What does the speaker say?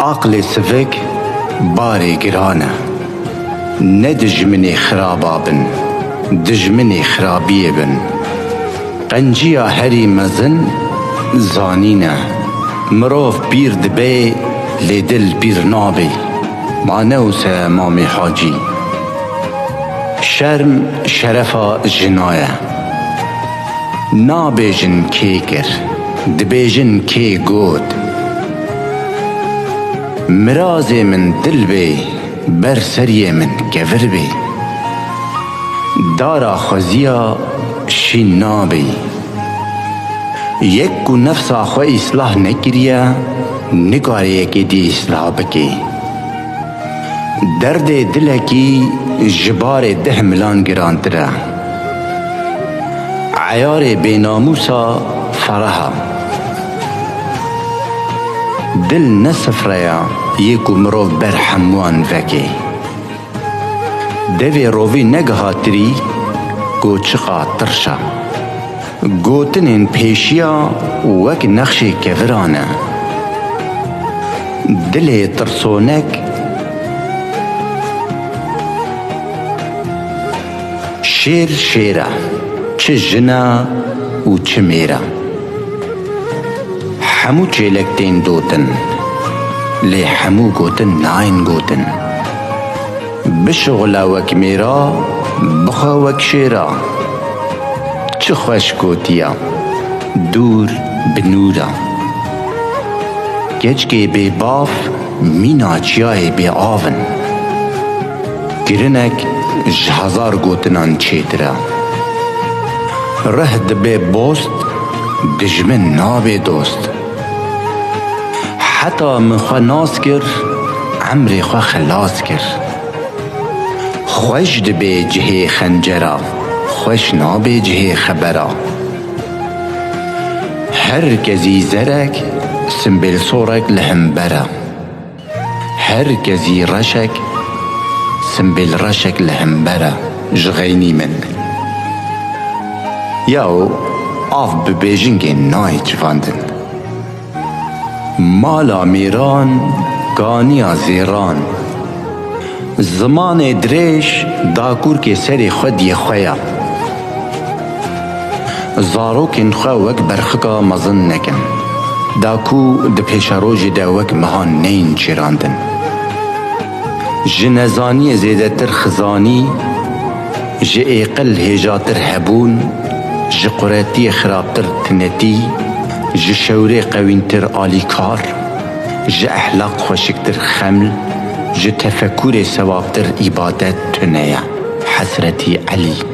عقل سفک باری گرانه، نه دجمنی خرابا بن، دجمنی خرابیه بن. قنجیا هری مزن زانینه، مروف بیر دبی لیدل بیر نابی. مانوس امام حاجی. شرم شرفا جنایه، نابیجن کی کر، دبیجن کی گود. مراز من دل بی، بر سری من گور بی. دارا خوزیا شین نابی. یک کو نفس آخو اصلاح نکریه، نگاره که دی اصلاح بکی. درد دلکی جبار 10 ملان گرانتره. عیار بیناموسا فرها. دل نسفریا یکو مروف بر حموان وکی. دوی روی نگهاتری گو چقا ترشا. گوتنین پیشیا وک نقش کورانه. دل ترسونک شیر شیره، چه جنا و چه میره. همو چیلکتین دوتن، لی همو گوتن ناین گوتن. بشغلا وک میرا، بخوا وک شیرا. چه خوش گوتیا، دور بنورا. گچگی بی باف، مینا چیای بی آون. گرنک هزار گوتنان چیتره. رهد بی بوست، دجمن نابی دوست. حتی من خواه ناس کر، عمری خواه خلاص کر. خوش دبی جهی خنجرا، خوش نابی جهی خبرا. هر کزی زرک، سنبیل صورک لهم برا. هر کزی رشک، سنبیل رشک لهم برا. جغینی من یاو آف ببیجنگی نای چواندن. مالا میران گانیا زیران. زمان دریش داکور که سری خودی خویا. زاروکین خواه وک برخکا مزن نکن. داکو د پیشاروجی دا وک مهان نین چیراندن. جنزانی زیدتر خزانی، جه ایقل هجاتر هبون، جه قراتی خرابتر تنتی، جه شوری قوینتر آلیکار، جه احلاق خوشکتر خمل، جه تفکر سوابتر عبادت تنیا. حسرتی علی.